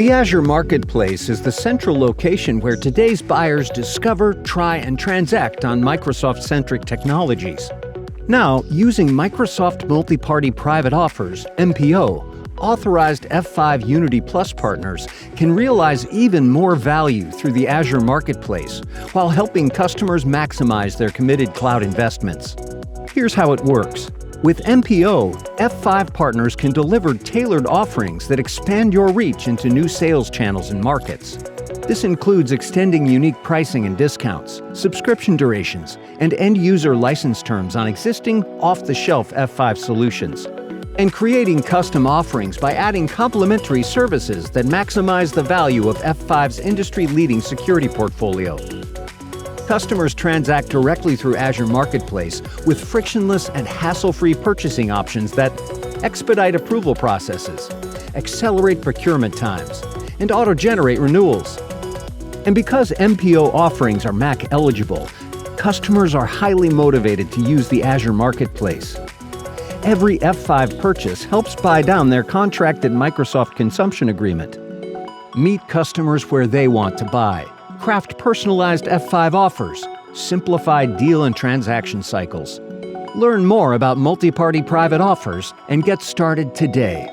The Azure Marketplace is the central location where today's buyers discover, try, and transact on Microsoft-centric technologies. Now, using Microsoft Multi-Party Private Offers, MPO, authorized F5 Unity Plus partners can realize even more value through the Azure Marketplace while helping customers maximize their committed cloud investments. Here's how it works. With MPO, F5 partners can deliver tailored offerings that expand your reach into new sales channels and markets. This includes extending unique pricing and discounts, subscription durations, and end-user license terms on existing off-the-shelf F5 solutions, and creating custom offerings by adding complementary services that maximize the value of F5's industry-leading security portfolio. Customers transact directly through Azure Marketplace with frictionless and hassle-free purchasing options that expedite approval processes, accelerate procurement times, and auto-generate renewals. And because MPO offerings are Mac eligible, customers are highly motivated to use the Azure Marketplace. Every F5 purchase helps buy down their contracted Microsoft consumption agreement. Meet customers where they want to buy. Craft personalized F5 offers, simplify deal and transaction cycles. Learn more about multi-party private offers and get started today.